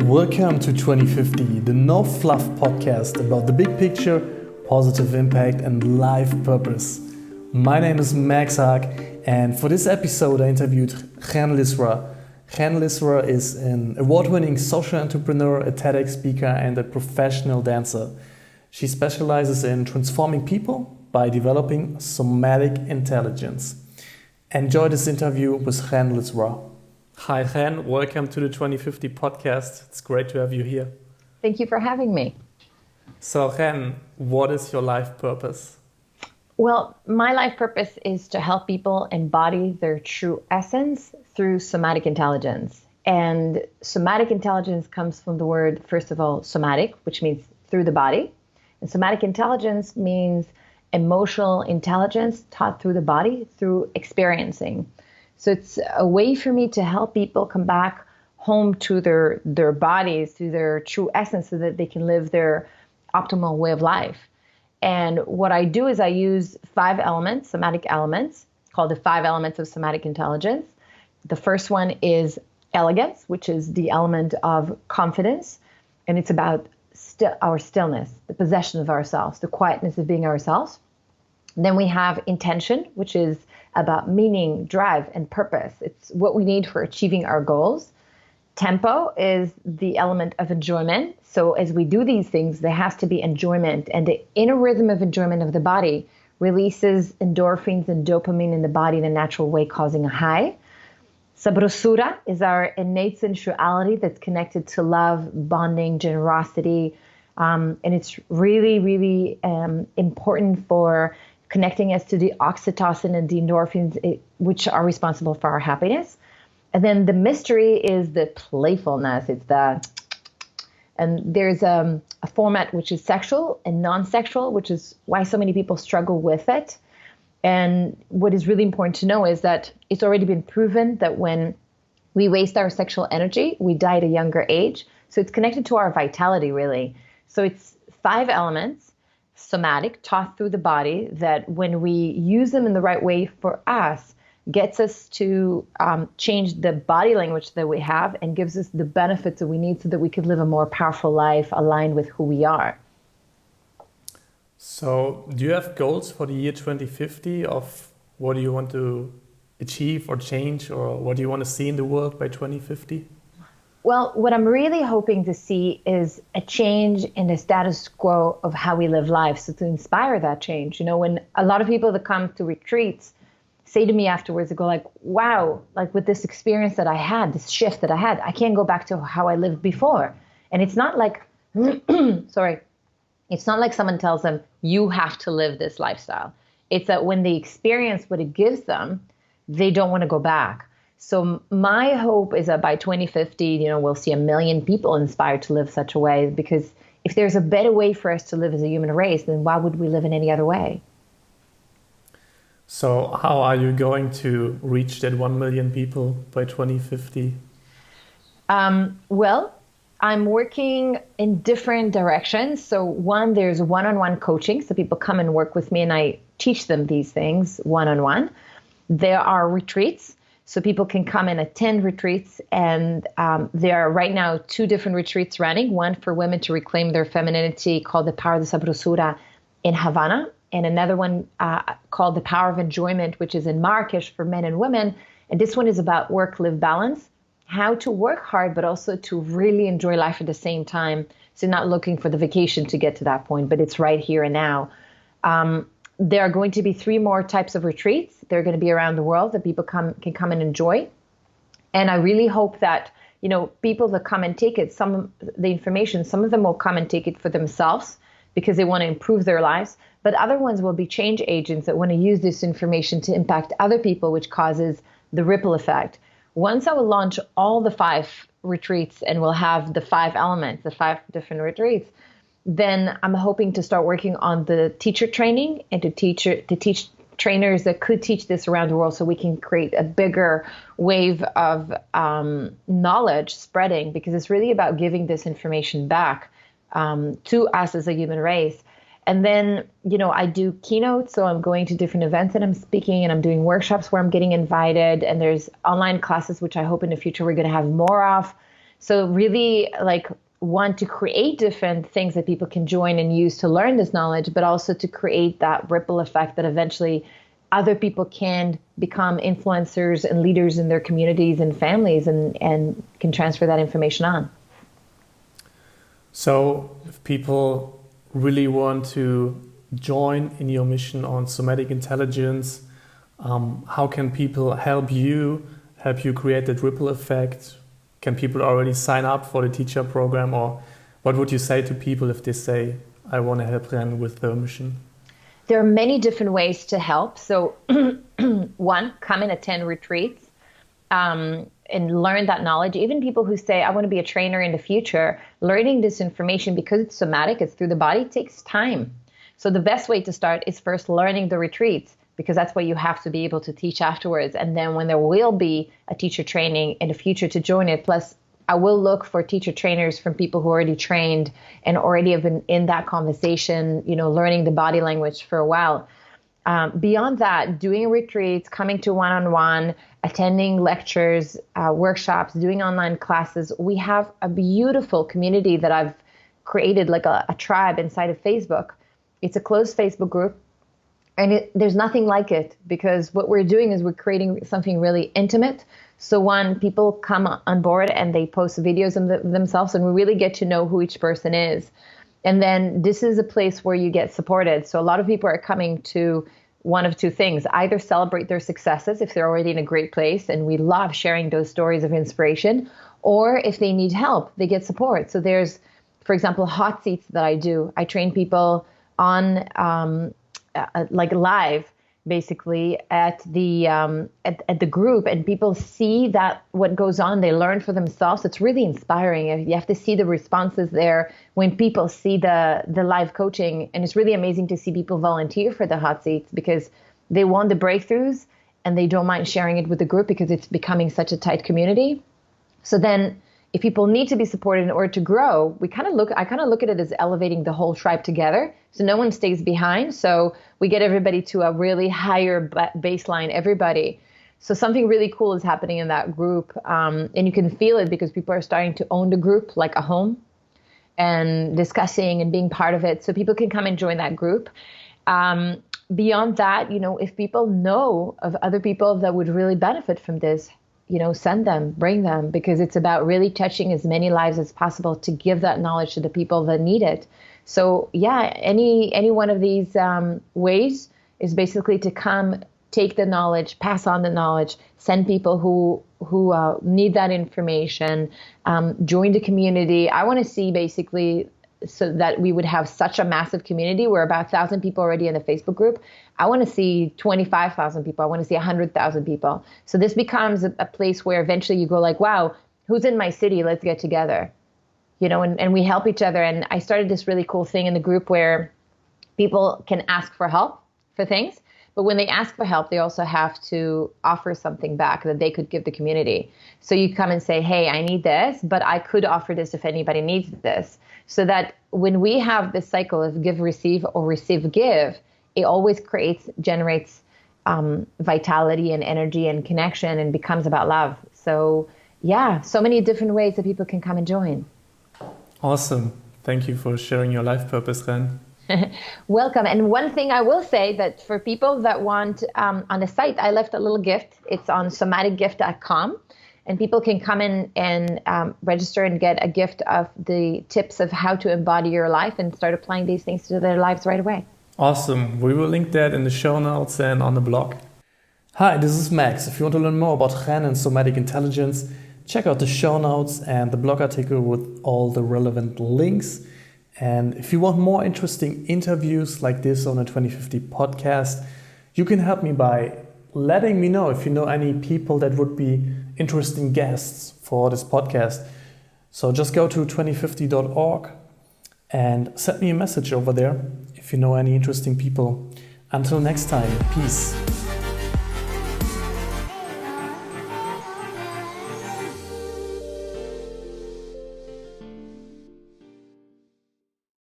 Welcome to 2050, the No Fluff Podcast about the big picture, positive impact, and life purpose. My name is Max Haag, and for this episode, I interviewed Chen Lizra. Chen Lizra is an award-winning social entrepreneur, a TEDx speaker, and a professional dancer. She specializes in transforming people by developing somatic intelligence. Enjoy this interview with Chen Lizra. Hi, Chen. Welcome to the 2050 podcast. It's great to have you here. Thank you for having me. So, Chen, what is your life purpose? Well, my life purpose is to help people embody their true essence through somatic intelligence. And somatic intelligence comes from the word, first of all, somatic, which means through the body. And somatic intelligence means emotional intelligence taught through the body, through experiencing. So it's a way for me to help people come back home to their bodies, to their true essence, so that they can live their optimal way of life. And what I do is I use 5 elements, somatic elements, called the 5 elements of somatic intelligence. The first one is elegance, which is the element of confidence. And it's about our stillness, the possession of ourselves, the quietness of being ourselves. Then we have intention, which is about meaning, drive, and purpose. It's what we need for achieving our goals. Tempo is the element of enjoyment. So as we do these things, there has to be enjoyment. And the inner rhythm of enjoyment of the body releases endorphins and dopamine in the body in a natural way, causing a high. Sabrosura is our innate sensuality that's connected to love, bonding, generosity. And it's really, really important for connecting us to the oxytocin and the endorphins, which are responsible for our happiness. And then the mystery is the playfulness. And there's a format which is sexual and non-sexual, which is why so many people struggle with it. And what is really important to know is that it's already been proven that when we waste our sexual energy, we die at a younger age. So it's connected to our vitality, really. So it's 5 elements, somatic, taught through the body, that when we use them in the right way for us, gets us to change the body language that we have and gives us the benefits that we need so that we could live a more powerful life aligned with who we are. So, do you have goals for the year 2050 of what do you want to achieve or change, or what do you want to see in the world by 2050? Well, what I'm really hoping to see is a change in the status quo of how we live life. So to inspire that change, when a lot of people that come to retreats say to me afterwards, they go like, wow, like with this experience that I had, this shift that I had, I can't go back to how I lived before. And it's not like, it's not like someone tells them, you have to live this lifestyle. It's that when they experience what it gives them, they don't want to go back. So my hope is that by 2050, we'll see 1 million people inspired to live such a way, because if there's a better way for us to live as a human race, then why would we live in any other way? So how are you going to reach that 1 million people by 2050? Well, I'm working in different directions. So one, there's one-on-one coaching. So people come and work with me and I teach them these things one-on-one. There are retreats. So people can come and attend retreats, and there are right now 2 different retreats running, one for women to reclaim their femininity called The Power of the Sabrosura in Havana, and another one called The Power of Enjoyment, which is in Marrakesh for men and women. And this one is about work-live balance, how to work hard, but also to really enjoy life at the same time. So not looking for the vacation to get to that point, but it's right here and now. There are going to be 3 more types of retreats. They're going to be around the world that people can come and enjoy. And I really hope that, people that come and take it, some of them will come and take it for themselves because they want to improve their lives. But other ones will be change agents that want to use this information to impact other people, which causes the ripple effect. Once I will launch all the 5 retreats and we'll have the 5 elements, the 5 different retreats, then I'm hoping to start working on the teacher training and to teach trainers that could teach this around the world, so we can create a bigger wave of knowledge spreading, because it's really about giving this information back to us as a human race. And then, I do keynotes, so I'm going to different events and I'm speaking, and I'm doing workshops where I'm getting invited, and there's online classes, which I hope in the future we're going to have more of. So really like want to create different things that people can join and use to learn this knowledge, but also to create that ripple effect that eventually other people can become influencers and leaders in their communities and families and can transfer that information on. So if people really want to join in your mission on somatic intelligence, how can people help you create that ripple effect? Can people already sign up for the teacher program, or what would you say to people if they say, I want to help them with their mission? There are many different ways to help. So one, come and attend retreats and learn that knowledge. Even people who say, I want to be a trainer in the future, learning this information, because it's somatic, it's through the body, takes time. So the best way to start is first learning the retreats, because that's what you have to be able to teach afterwards. And then when there will be a teacher training in the future, to join it. Plus, I will look for teacher trainers from people who are already trained and already have been in that conversation, learning the body language for a while. Beyond that, doing retreats, coming to one-on-one, attending lectures, workshops, doing online classes. We have a beautiful community that I've created, like a tribe inside of Facebook. It's a closed Facebook group. And there's nothing like it, because what we're doing is we're creating something really intimate. So one, people come on board and they post videos of themselves, and we really get to know who each person is. And then this is a place where you get supported. So a lot of people are coming to one of two things: either celebrate their successes if they're already in a great place, and we love sharing those stories of inspiration, or if they need help, they get support. So there's, for example, hot seats that I do. I train people on like live, basically at the group, and people see that what goes on, they learn for themselves. It's really inspiring. You have to see the responses there when people see the live coaching, and it's really amazing to see people volunteer for the hot seats because they want the breakthroughs and they don't mind sharing it with the group because it's becoming such a tight community. So then if people need to be supported in order to grow, I kind of look at it as elevating the whole tribe together, so no one stays behind. So we get everybody to a really higher baseline, everybody. So something really cool is happening in that group, and you can feel it because people are starting to own the group like a home and discussing and being part of it. So people can come and join that group. Beyond that, if people know of other people that would really benefit from this, send them, bring them, because it's about really touching as many lives as possible to give that knowledge to the people that need it. So yeah, any one of these ways is basically to come, take the knowledge, pass on the knowledge, send people who need that information, join the community. I want to see basically so that we would have such a massive community. We're about 1,000 people already in the Facebook group. I want to see 25,000 people. I want to see 100,000 people. So this becomes a place where eventually you go like, wow, who's in my city? Let's get together, and we help each other. And I started this really cool thing in the group where people can ask for help for things. But when they ask for help, they also have to offer something back that they could give the community. So you come and say, hey, I need this, but I could offer this if anybody needs this. So that when we have this cycle of give, receive, or receive, give, it always generates vitality and energy and connection, and becomes about love. So yeah, so many different ways that people can come and join. Awesome. Thank you for sharing your life purpose, Ren. Welcome. And one thing I will say, that for people that want, on the site, I left a little gift. It's on somaticgift.com. And people can come in and register and get a gift of the tips of how to embody your life and start applying these things to their lives right away. Awesome. We will link that in the show notes and on the blog. Hi, this is Max. If you want to learn more about Chen and somatic intelligence, check out the show notes and the blog article with all the relevant links. And if you want more interesting interviews like this on the 2050 podcast, you can help me by letting me know if you know any people that would be interesting guests for this podcast. So just go to 2050.org and send me a message over there if you know any interesting people. Until next time, peace.